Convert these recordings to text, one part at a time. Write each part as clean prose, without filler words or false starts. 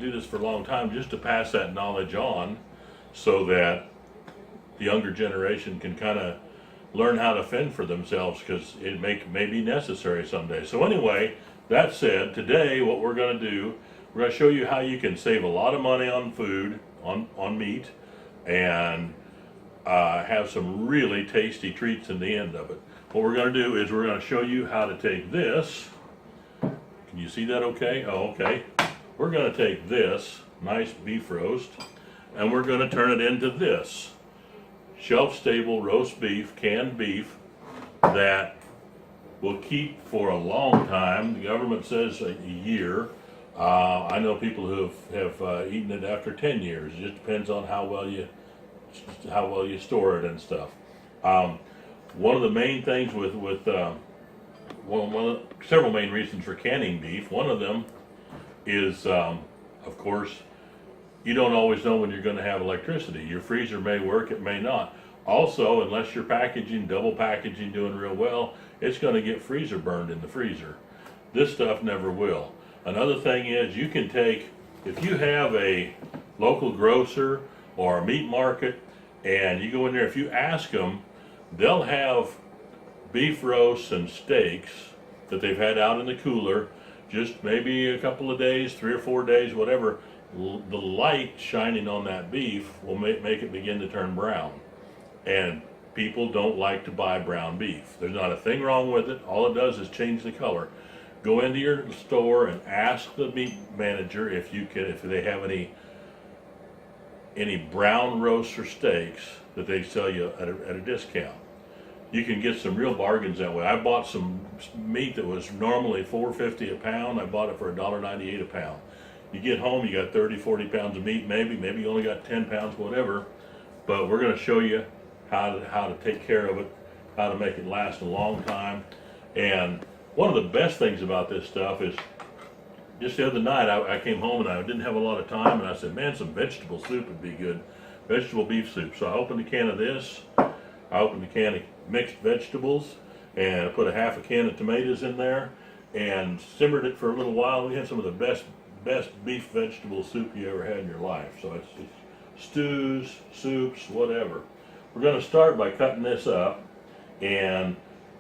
do this for a long time just to pass that knowledge on so that the younger generation can kind of learn how to fend for themselves, because it may be necessary someday. So anyway, that said, today what we're going to do, we're going to show you how you can save a lot of money on food, on meat, and have some really tasty treats in the end of it. What we're going to do is we're going to show you how to take this. Can you see that okay? Oh, okay. We're going to take this nice beef roast and we're going to turn it into this shelf-stable roast beef, canned beef, that will keep for a long time. The government says a year. I know people who have eaten it after 10 years. It just depends on how well you store it and stuff. One of the main things with several main reasons for canning beef. One of them is, of course, you don't always know when you're going to have electricity. Your freezer may work, it may not. Also, unless you're packaging, double packaging, doing real well, it's going to get freezer burned in the freezer. This stuff never will. Another thing is, you can take, if you have a local grocer or a meat market and you go in there, if you ask them, they'll have beef roasts and steaks that they've had out in the cooler just maybe a couple of days, 3 or 4 days, whatever. The light shining on that beef will make it begin to turn brown. And people don't like to buy brown beef. There's not a thing wrong with it. All it does is change the color. Go into your store and ask the meat manager if they have any brown roasts or steaks that they sell you at a discount. You can get some real bargains that way. I bought some meat that was normally $4.50 a pound. I bought it for $1.98 a pound. You get home, you got 30, 40 pounds of meat, maybe you only got 10 pounds, whatever. But we're going to show you how to take care of it, how to make it last a long time. And one of the best things about this stuff is, just the other night I came home and I didn't have a lot of time, and I said, man, some vegetable soup would be good, vegetable beef soup. So I opened a can of this. I opened a can of mixed vegetables and I put a half a can of tomatoes in there and simmered it for a little while. We had some of the best beef vegetable soup you ever had in your life. So it's stews, soups, whatever. We're going to start by cutting this up, and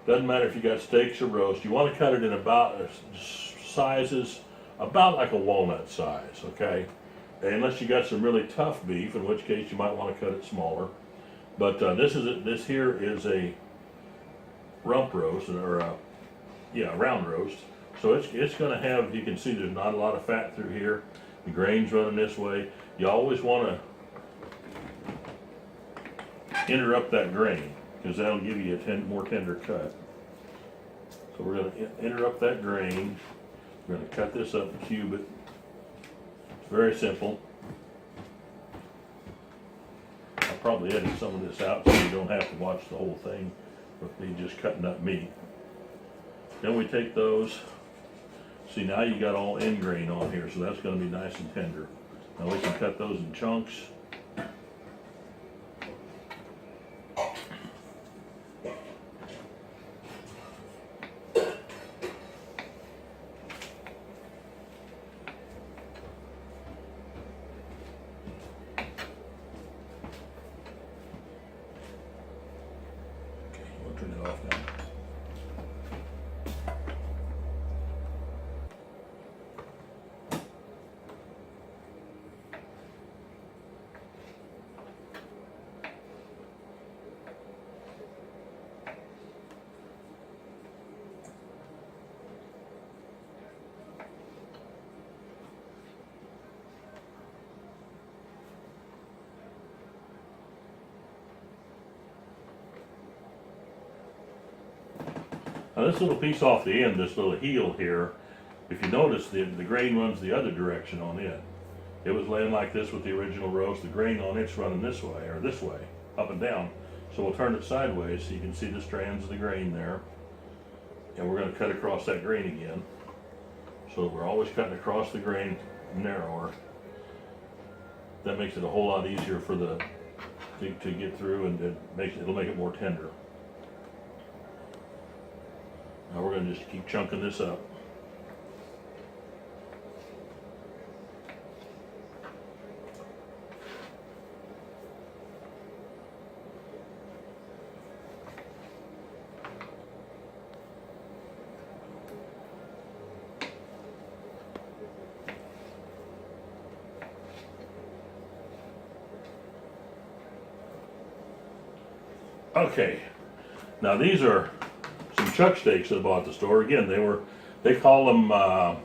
doesn't matter if you got steaks or roast. You want to cut it in about sizes about like a walnut size, okay? Unless you got some really tough beef, in which case you might want to cut it smaller. But this here is a rump roast, or a round roast. So it's going to have, you can see there's not a lot of fat through here. The grain's running this way. You always want to interrupt that grain, because that'll give you a more tender cut. So we're going to interrupt that grain. We're going to cut this up and cube it. It's very simple. I'll probably edit some of this out so you don't have to watch the whole thing with me just cutting up meat. Then we take those. See, now you got all end grain on here, so that's going to be nice and tender. Now we can cut those in chunks. Turn it off now. Now this little piece off the end, this little heel here, if you notice, the grain runs the other direction on it. It was laying like this with the original roast. The grain on it's running this way, or this way, up and down. So we'll turn it sideways so you can see the strands of the grain there. And we're going to cut across that grain again. So we're always cutting across the grain narrower. That makes it a whole lot easier for to get through, and it'll make it more tender. Now we're going to just keep chunking this up. Okay, now these are some chuck steaks that I bought at the store. Again, they call them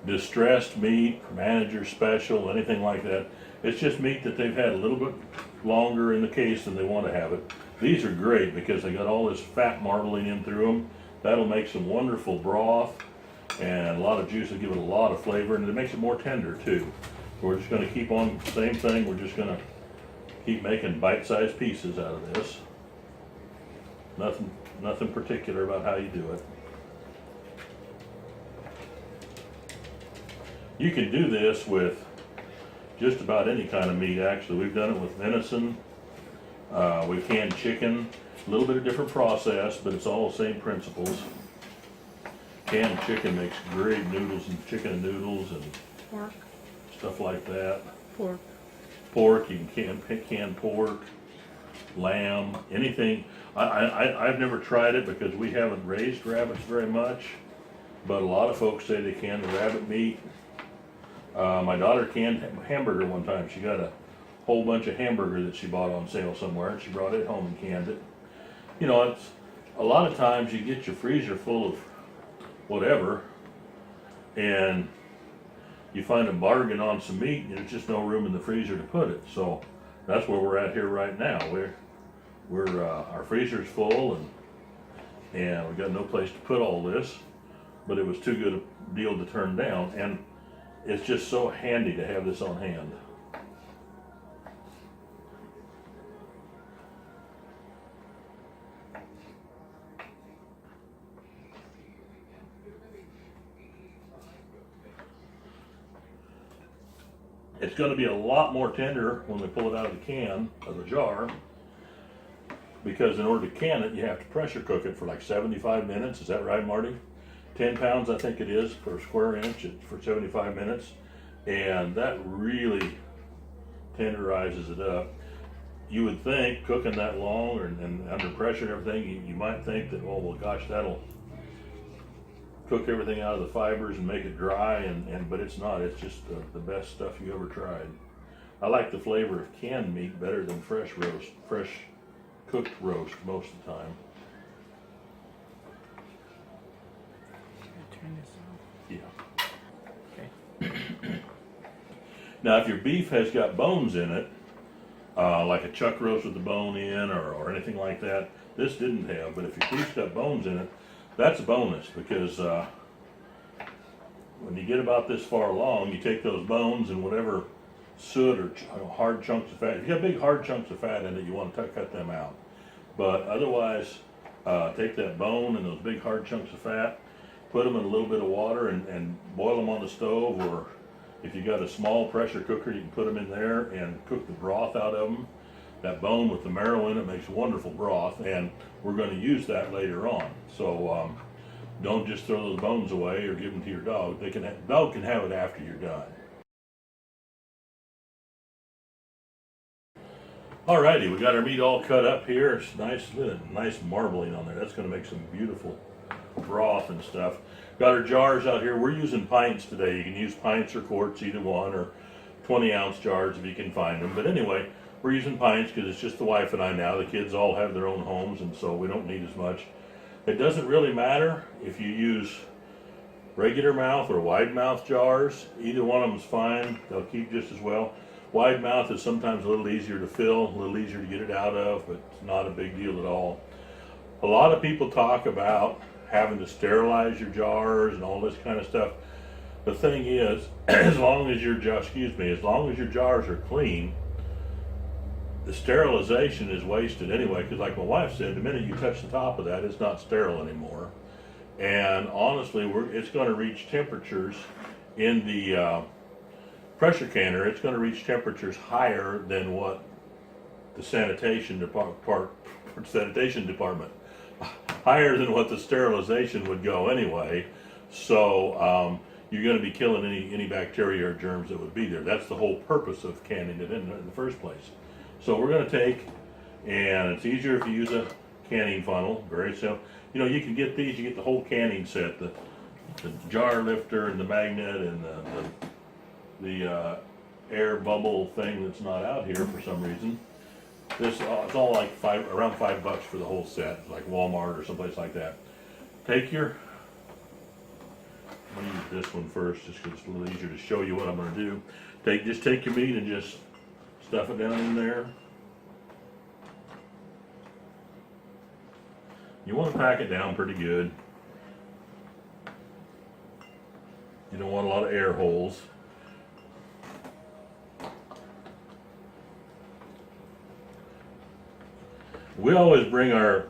distressed meat, manager special, anything like that. It's just meat that they've had a little bit longer in the case than they want to have it. These are great because they got all this fat marbling in through them. That'll make some wonderful broth, and a lot of juice will give it a lot of flavor, and it makes it more tender too. We're just going to keep on the same thing. We're just going to keep making bite-sized pieces out of this. Nothing particular about how you do it. You can do this with just about any kind of meat, actually. We've done it with venison, we've canned chicken, a little bit of different process, but it's all the same principles. Canned chicken makes great noodles and chicken noodles and Pork. stuff like that. Pork. Pork, you can can pork, lamb, anything. I've never tried it because we haven't raised rabbits very much, but a lot of folks say they can the rabbit meat. My daughter canned hamburger one time. She got a whole bunch of hamburger that she bought on sale somewhere, and she brought it home and canned it. You know, it's a lot of times you get your freezer full of whatever, and you find a bargain on some meat, and there's just no room in the freezer to put it. So that's where we're at here right now. Our freezer's full, and we got no place to put all this, but it was too good a deal to turn down, and it's just so handy to have this on hand. It's going to be a lot more tender when we pull it out of the can, of the jar, because in order to can it, you have to pressure cook it for like 75 minutes. Is that right, Marty? 10 pounds, I think it is, per square inch for 75 minutes. And that really tenderizes it up. You would think cooking that long and under pressure and everything, you might think that, oh, well, gosh, that'll cook everything out of the fibers and make it dry, but it's not. It's just the best stuff you ever tried. I like the flavor of canned meat better than fresh cooked roast most of the time. Turn this off. Yeah. Okay. Now, if your beef has got bones in it, like a chuck roast with the bone in or anything like that, this didn't have, but if your beef's got bones in it, that's a bonus, because when you get about this far along, you take those bones and whatever soot or hard chunks of fat, if you got big hard chunks of fat in it, you want to cut them out. But otherwise, take that bone and those big hard chunks of fat, put them in a little bit of water and boil them on the stove, or if you got a small pressure cooker, you can put them in there and cook the broth out of them. That bone with the marrow in it makes wonderful broth, and we're going to use that later on. So don't just throw those bones away or give them to your dog. Dog can have it after you're done. Alrighty, we got our meat all cut up here. It's nice marbling on there. That's going to make some beautiful broth and stuff. Got our jars out here. We're using pints today. You can use pints or quarts, either one, or 20-ounce jars if you can find them. But anyway, we're using pints because it's just the wife and I now. The kids all have their own homes, and so we don't need as much. It doesn't really matter if you use regular mouth or wide mouth jars. Either one of them is fine. They'll keep just as well. Wide mouth is sometimes a little easier to fill, a little easier to get it out of, but it's not a big deal at all. A lot of people talk about having to sterilize your jars and all this kind of stuff. The thing is, as long as your jars are clean, the sterilization is wasted anyway, because like my wife said, the minute you touch the top of that, it's not sterile anymore. And honestly, it's going to reach temperatures in the pressure canner. It's going to reach temperatures higher than what the sanitation department, higher than what the sterilization would go anyway. So you're going to be killing any bacteria or germs that would be there. That's the whole purpose of canning it in the first place. So we're going to take, and it's easier if you use a canning funnel. Very simple. You know, you can get these. You get the whole canning set, the jar lifter and the magnet and the air bubble thing that's not out here for some reason. This it's all like around $5 for the whole set, like Walmart or someplace like that. Take your, I'm gonna use this one first, just because it's a little easier to show you what I'm gonna do. Just take your meat and just stuff it down in there. You want to pack it down pretty good. You don't want a lot of air holes. We always bring our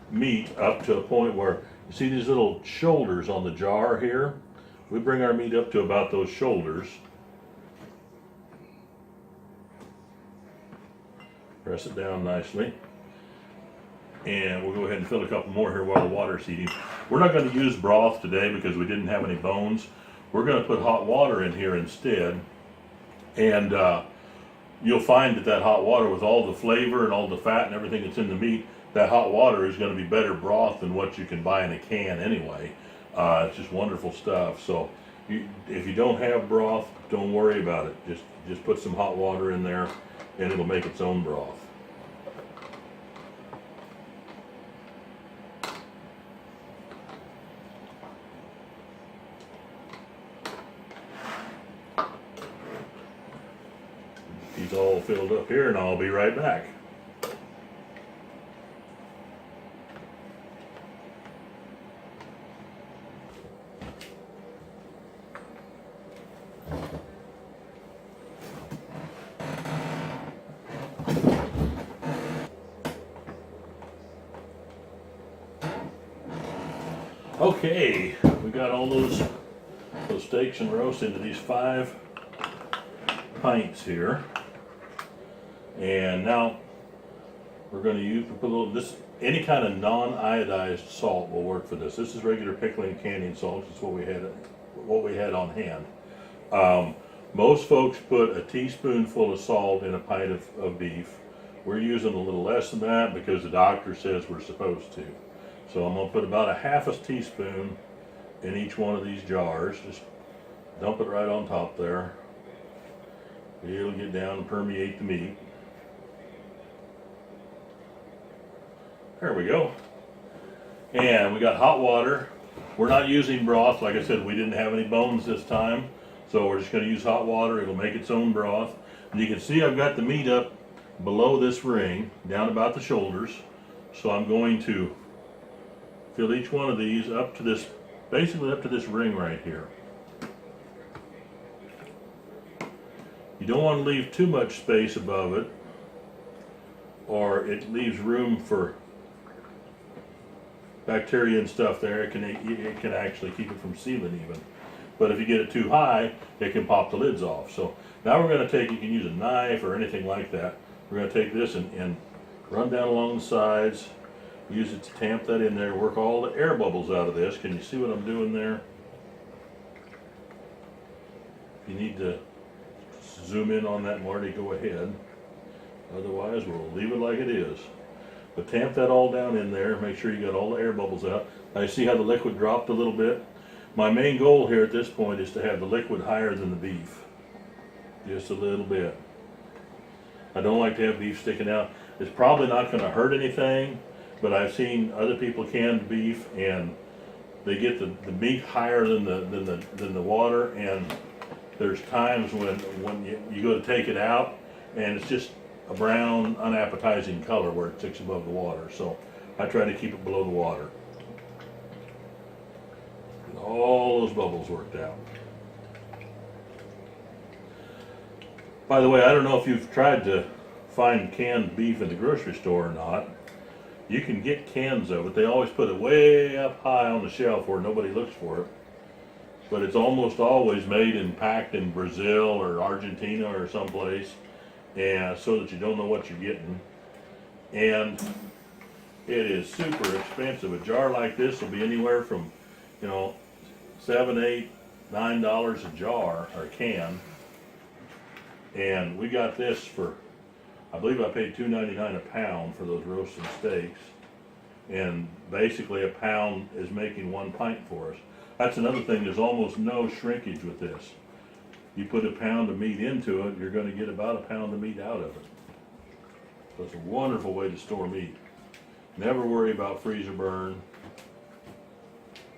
meat up to a point where, you see these little shoulders on the jar here? We bring our meat up to about those shoulders. Press it down nicely. And we'll go ahead and fill a couple more here while the water's heating. We're not going to use broth today because we didn't have any bones. We're going to put hot water in here instead. And you'll find that hot water, with all the flavor and all the fat and everything that's in the meat, that hot water is going to be better broth than what you can buy in a can anyway. It's just wonderful stuff. So if you don't have broth, don't worry about it. Just put some hot water in there and it'll make its own broth. He's all filled up here and I'll be right back. Okay, we got all those steaks and roast into these 5 pints here. And now we're going to put a little, any kind of non-iodized salt will work for this. This is regular pickling and canning salt. It's what we had on hand. Most folks put a teaspoonful of salt in a pint of beef. We're using a little less than that because the doctor says we're supposed to. So I'm going to put about a half a teaspoon in each one of these jars. Just dump it right on top there. It'll get down and permeate the meat. There we go. And we got hot water. We're not using broth. Like I said, we didn't have any bones this time. So we're just going to use hot water. It'll make its own broth. And you can see I've got the meat up below this ring, down about the shoulders. So I'm going to fill each one of these up to this, basically up to this ring right here. You don't want to leave too much space above it, or it leaves room for bacteria and stuff there. It can actually keep it from sealing even. But if you get it too high, it can pop the lids off. So now we're going to take, you can use a knife or anything like that. We're going to take this and run down along the sides, use it to tamp that in there, work all the air bubbles out of this. Can you see what I'm doing there? If you need to zoom in on that, Marty, go ahead. Otherwise, we'll leave it like it is. But tamp that all down in there. Make sure you got all the air bubbles out. Now you see how the liquid dropped a little bit? My main goal here at this point is to have the liquid higher than the beef. Just a little bit. I don't like to have beef sticking out. It's probably not going to hurt anything, but I've seen other people can beef and they get the meat higher than the water, and there's times when you go to take it out and it's just a brown, unappetizing color where it sticks above the water. So I try to keep it below the water. And all those bubbles worked out. By the way, I don't know if you've tried to find canned beef in the grocery store or not. You can get cans of it. They always put it way up high on the shelf where nobody looks for it. But it's almost always made and packed in Brazil or Argentina or someplace, and so that you don't know what you're getting. And it is super expensive. A jar like this will be anywhere from, $7, $8, $9 a jar or a can. And we got this for, I believe I paid $2.99 a pound for those roasted steaks. And basically a pound is making 1 pint for us. That's another thing, there's almost no shrinkage with this. You put a pound of meat into it, you're going to get about a pound of meat out of it. So it's a wonderful way to store meat. Never worry about freezer burn.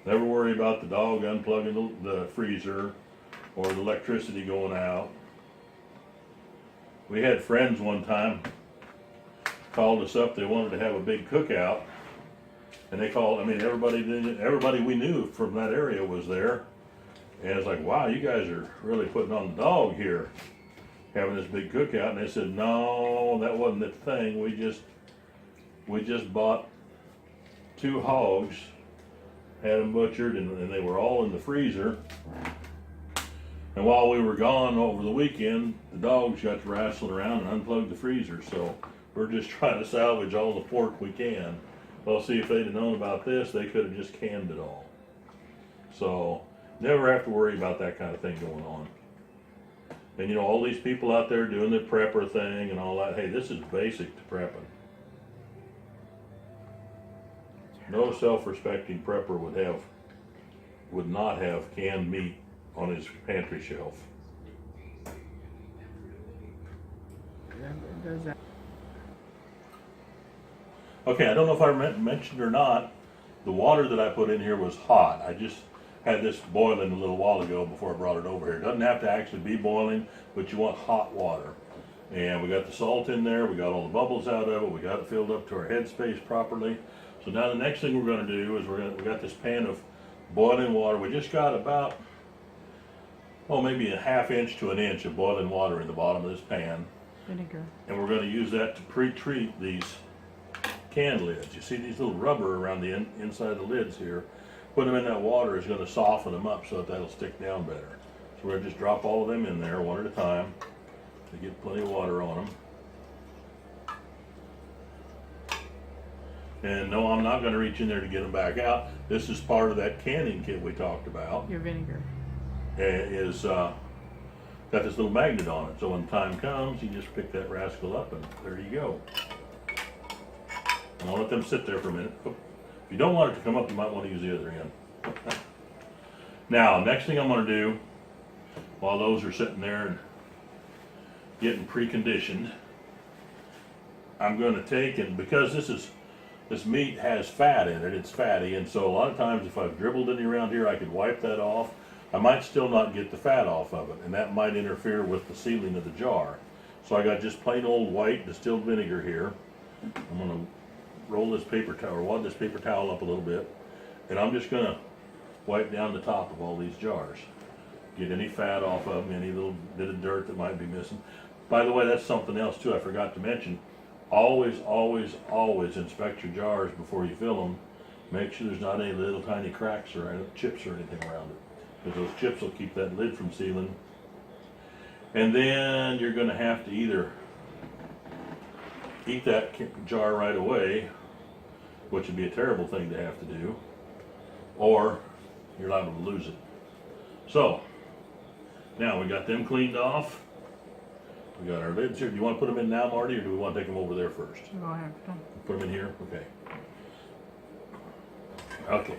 Never worry about the dog unplugging the freezer or the electricity going out. We had friends one time called us up. They wanted to have a big cookout, and they called. I mean, everybody we knew from that area was there, and it's like, wow, you guys are really putting on the dog here, having this big cookout. And they said, no, that wasn't the thing. We just bought 2 hogs, had them butchered, and they were all in the freezer. And while we were gone over the weekend, the dogs got to wrestling around and unplugged the freezer. So we're just trying to salvage all the pork we can. Well, see, if they'd have known about this, they could have just canned it all. So never have to worry about that kind of thing going on. And you know, all these people out there doing the prepper thing and all that, hey, this is basic to prepping. No self-respecting prepper would not have canned meat on his pantry shelf. Does that? Okay, I don't know if I mentioned or not, the water that I put in here was hot. I just had this boiling a little while ago before I brought it over here. It doesn't have to actually be boiling, but you want hot water. And we got the salt in there, we got all the bubbles out of it, we got it filled up to our headspace properly. So now the next thing we're going to do is we got this pan of boiling water. We just got about, maybe a ½ inch to an inch of boiling water in the bottom of this pan. Vinegar. And we're going to use that to pre-treat these can lids. You see these little rubber around the inside of the lids here. Put them in that water is going to soften them up so that that'll stick down better. So we're going to just drop all of them in there one at a time to get plenty of water on them. And no, I'm not going to reach in there to get them back out. This is part of that canning kit we talked about. Your vinegar. Is got this little magnet on it. So when time comes, you just pick that rascal up and there you go. And I'll let them sit there for a minute. If you don't want it to come up, you might want to use the other end. Now, next thing I'm going to do, while those are sitting there and getting preconditioned, I'm going to take, and because this meat has fat in it, it's fatty, and so a lot of times if I've dribbled any around here, I could wipe that off. I might still not get the fat off of it, and that might interfere with the sealing of the jar. So I got just plain old white distilled vinegar here. I'm going to roll this paper towel, or wad this paper towel up a little bit, and I'm just going to wipe down the top of all these jars. Get any fat off of them, any little bit of dirt that might be missing. By the way, that's something else too I forgot to mention. Always, always, always inspect your jars before you fill them. Make sure there's not any little tiny cracks or any chips or anything around it, because those chips will keep that lid from sealing. And then you're going to have to either eat that jar right away, which would be a terrible thing to have to do, or you're liable to lose it. So, now we got them cleaned off. We got our lids here. Do you want to put them in now, Marty, or do we want to take them over there first? Go ahead. Put them in here? Okay. Okay.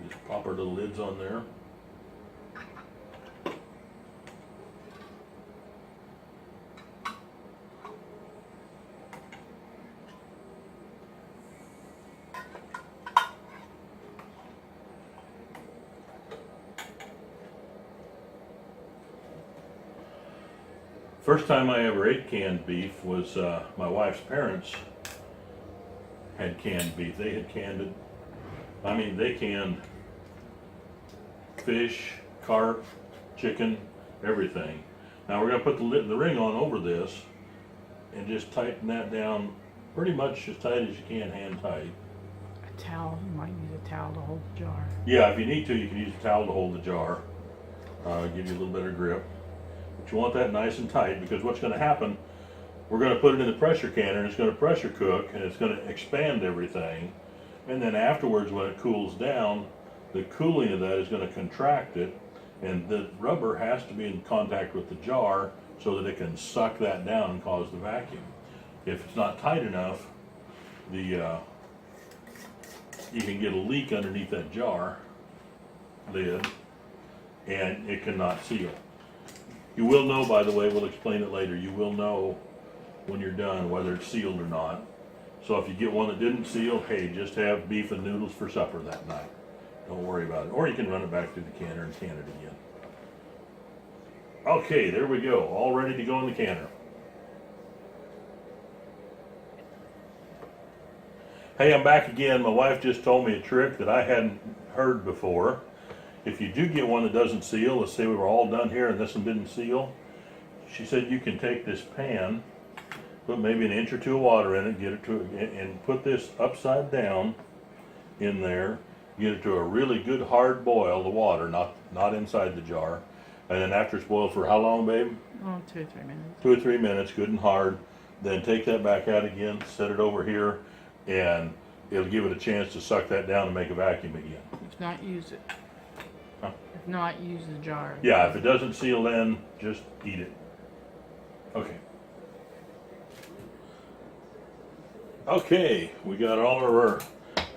Just pop our little lids on there. First time I ever ate canned beef was my wife's parents had canned beef. They had canned it. I mean, they canned fish, carp, chicken, everything. Now we're going to put the ring on over this and just tighten that down pretty much as tight as you can, hand tight. A towel. You might use a towel to hold the jar. Yeah, if you need to, you can use a towel to hold the jar. Give you a little better grip. But you want that nice and tight, because what's going to happen, we're going to put it in the pressure canner and it's going to pressure cook and it's going to expand everything. And then afterwards, when it cools down, the cooling of that is going to contract it, and the rubber has to be in contact with the jar so that it can suck that down and cause the vacuum. If it's not tight enough, you can get a leak underneath that jar lid and it cannot seal. You will know, by the way, we'll explain it later, you will know when you're done, whether it's sealed or not. So if you get one that didn't seal, hey, just have beef and noodles for supper that night. Don't worry about it. Or you can run it back through the canner and can it again. Okay, there we go. All ready to go in the canner. Hey, I'm back again. My wife just told me a trick that I hadn't heard before. If you do get one that doesn't seal, let's say we were all done here and this one didn't seal, she said you can take this pan, put maybe an inch or two of water in it, get it to, and put this upside down in there, get it to a really good hard boil, the water, not inside the jar. And then after it's boiled for how long, babe? Oh, 2 or 3 minutes. 2 or 3 minutes, good and hard. Then take that back out again, set it over here, and it'll give it a chance to suck that down and make a vacuum again. If not, use it. Huh? If not, use the jar. Yeah, if it doesn't seal then, just eat it. Okay. Okay, we got all of our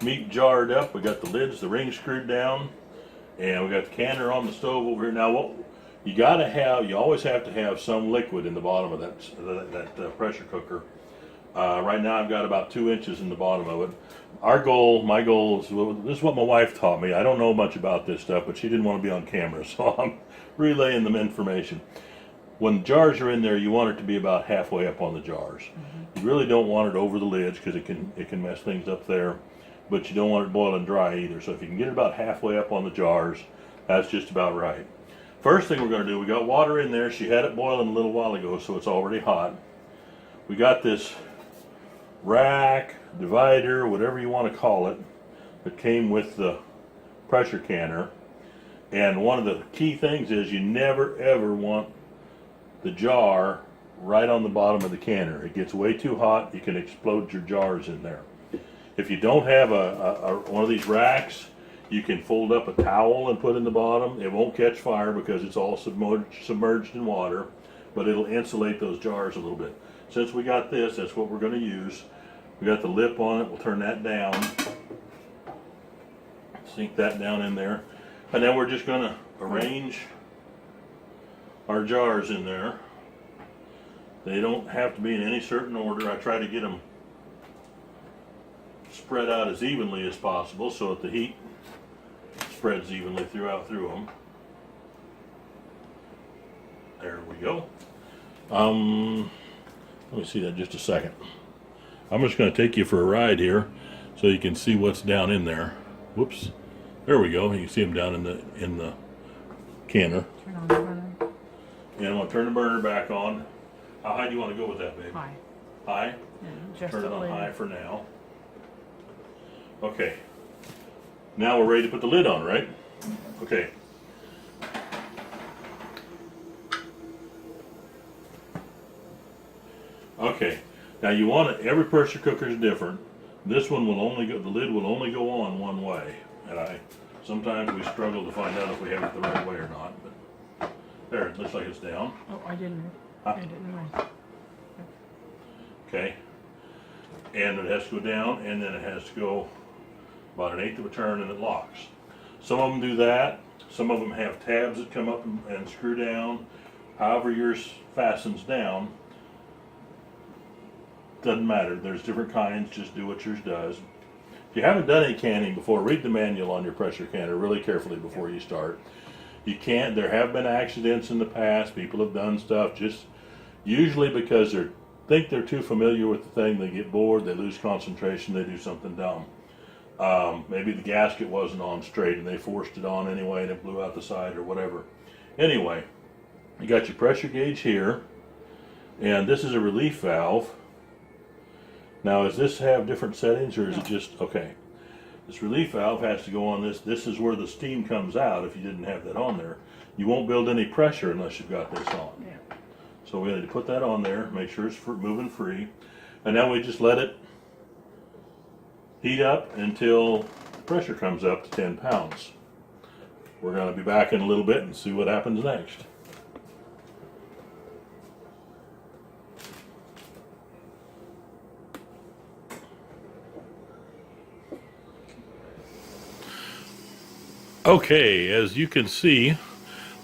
meat jarred up. We got the lids, the rings screwed down, and we got the canner on the stove over here. Now, what you always have to have some liquid in the bottom of that pressure cooker. Right now I've got about 2 inches in the bottom of it. My goal is, this is what my wife taught me. I don't know much about this stuff, but she didn't want to be on camera, so I'm relaying them information. When jars are in there, you want it to be about halfway up on the jars. You really don't want it over the lids because it can mess things up there, but you don't want it boiling dry either. So if you can get it about halfway up on the jars, that's just about right. First thing we're going to do, we got water in there. She had it boiling a little while ago, so it's already hot. We got this rack, divider, whatever you want to call it, that came with the pressure canner. And one of the key things is you never ever want the jar right on the bottom of the canner. It gets way too hot, you can explode your jars in there. If you don't have one of these racks, you can fold up a towel and put in the bottom. It won't catch fire because it's all submerged in water, but it'll insulate those jars a little bit. Since we got this, that's what we're going to use. We got the lip on it. We'll turn that down. Sink that down in there. And then we're just going to arrange our jars in there. They don't have to be in any certain order. I try to get them spread out as evenly as possible so that the heat spreads evenly through them. There we go. Let me see that just a second. I'm just going to take you for a ride here so you can see what's down in there. Whoops. There we go. You can see them down in the canner. Turn on the burner. And I'm going to turn the burner back on. How high do you want to go with that, babe? High. High? Yeah, just Turn it a on little. high for now. Okay. Now we're ready to put the lid on, right? Okay. Okay. Now you want it, every pressure cooker is different. This one will only go, the lid will only go on one way. And sometimes we struggle to find out if we have it the right way or not. But there, it looks like it's down. Oh, I didn't know. Okay. And it has to go down, and then it has to go about 1/8 of a turn, and it locks. Some of them do that. Some of them have tabs that come up and screw down. However yours fastens down, doesn't matter. There's different kinds. Just do what yours does. If you haven't done any canning before, read the manual on your pressure canner really carefully before you start. You can't. There have been accidents in the past. People have done stuff just usually because think they're too familiar with the thing. They get bored. They lose concentration. They do something dumb. Maybe the gasket wasn't on straight and they forced it on anyway and it blew out the side or whatever. Anyway, you got your pressure gauge here, and this is a relief valve. Now, does this have different settings, or is it just, okay. This relief valve has to go on this. This is where the steam comes out if you didn't have that on there. You won't build any pressure unless you've got this on. Yeah. So we need to put that on there, make sure it's moving free. And then we just let it heat up until the pressure comes up to 10 pounds. We're going to be back in a little bit and see what happens next. Okay, as you can see,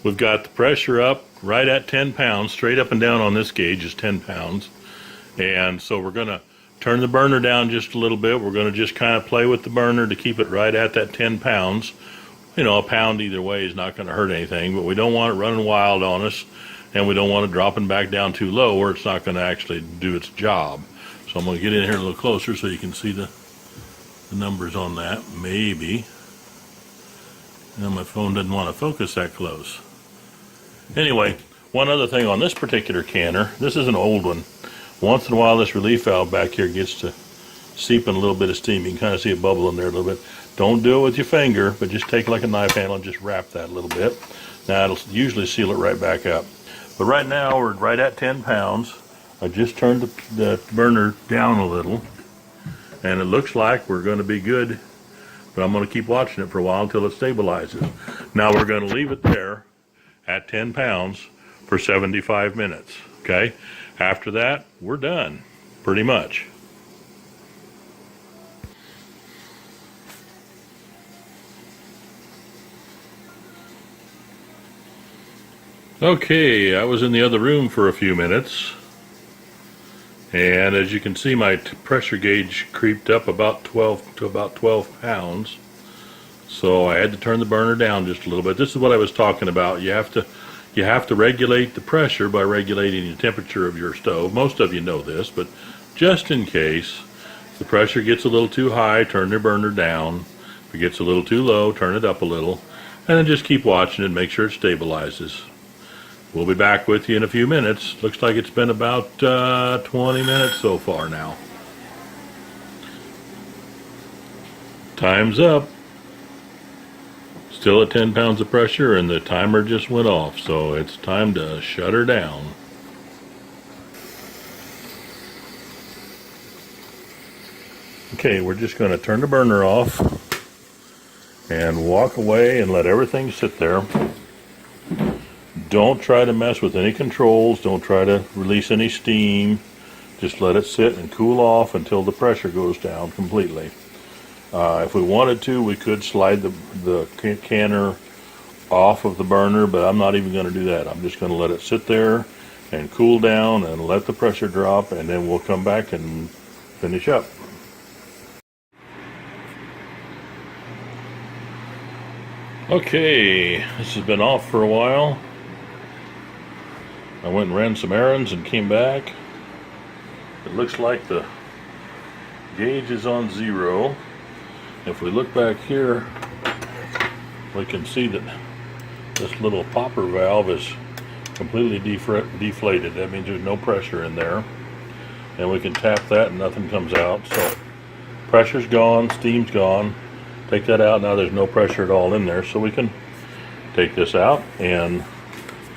we've got the pressure up right at 10 pounds, straight up and down on this gauge is 10 pounds. And so we're going to turn the burner down just a little bit. We're going to just kind of play with the burner to keep it right at that 10 pounds. You know, a pound either way is not going to hurt anything, but we don't want it running wild on us, and we don't want it dropping back down too low where it's not going to actually do its job. So I'm going to get in here a little closer so you can see the numbers on that, maybe. And my phone doesn't want to focus that close. Anyway, one other thing on this particular canner, this is an old one. Once in a while this relief valve back here gets to seeping a little bit of steam. You can kind of see a bubble in there a little bit. Don't do it with your finger, but just take like a knife handle and just wrap that a little bit. Now it'll usually seal it right back up. But right now we're right at 10 pounds. I just turned the burner down a little, and it looks like we're going to be good, but I'm going to keep watching it for a while until it stabilizes. Now we're going to leave it there at 10 pounds for 75 minutes, okay? After that, we're done, pretty much. Okay, I was in the other room for a few minutes, and as you can see, my pressure gauge creeped up about 12 pounds. So I had to turn the burner down just a little bit. This is what I was talking about. You have to regulate the pressure by regulating the temperature of your stove. Most of you know this, but just in case, if the pressure gets a little too high, turn your burner down. If it gets a little too low, turn it up a little, and then just keep watching it and make sure it stabilizes. We'll be back with you in a few minutes. Looks like it's been about 20 minutes so far now. Time's up. Still at 10 pounds of pressure, and the timer just went off, so it's time to shut her down. Okay, we're just going to turn the burner off and walk away and let everything sit there. Don't try to mess with any controls. Don't try to release any steam. Just let it sit and cool off until the pressure goes down completely. If we wanted to, we could slide the canner off of the burner, but I'm not even going to do that. I'm just going to let it sit there and cool down and let the pressure drop, and then we'll come back and finish up. Okay, this has been off for a while. I went and ran some errands and came back. It looks like the gauge is on 0. If we look back here, we can see that this little popper valve is completely deflated. That means there's no pressure in there. And we can tap that and nothing comes out. So pressure's gone, steam's gone. Take that out, now there's no pressure at all in there. So we can take this out and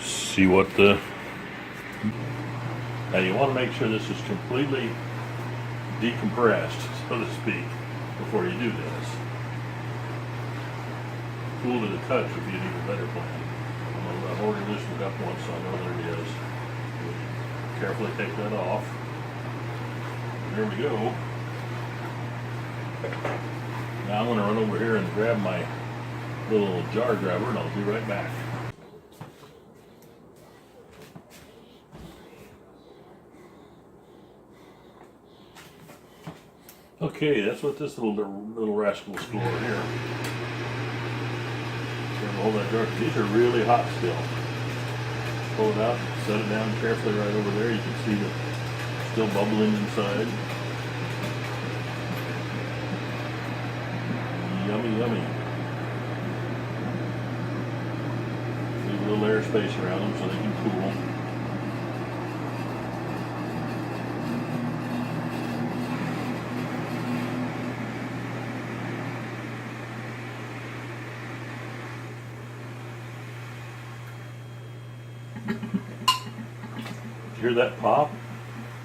see what the... Now you want to make sure this is completely decompressed, so to speak, before you do this. Cool to the touch would be an even better plan. I've already loosened it up once, so I know what it is. Carefully take that off. And there we go. Now I'm going to run over here and grab my little jar grabber, and I'll be right back. Okay, that's what this little rascal's for here. Hold that jar. These are really hot still. Pull it out, set it down carefully right over there. You can see the still bubbling inside. Yummy, yummy. Leave a little air space around them so they can cool. Hear that pop?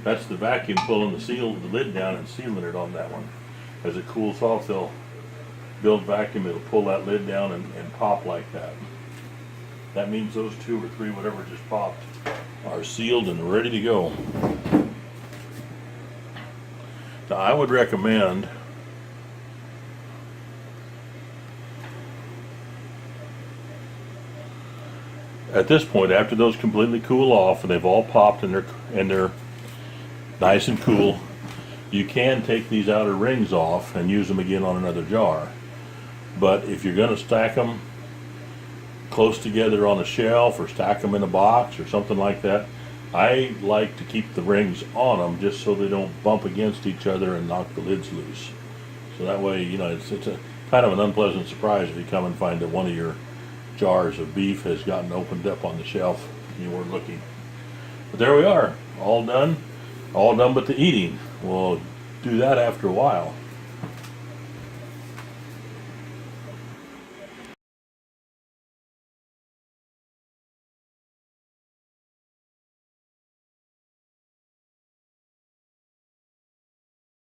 That's the vacuum pulling the lid down and sealing it on that one. As it cools off, they'll build vacuum, it'll pull that lid down and pop like that. That means those 2 or 3, whatever just popped, are sealed and ready to go. Now I would recommend at this point, after those completely cool off and they've all popped and they're nice and cool. You can take these outer rings off and use them again on another jar. But if you're going to stack them close together on a shelf or stack them in a box or something like that, I like to keep the rings on them just so they don't bump against each other and knock the lids loose. So that way, you know, it's a kind of an unpleasant surprise if you come and find that one of your jars of beef has gotten opened up on the shelf and you weren't looking. But there we are, all done but the eating. We'll do that after a while.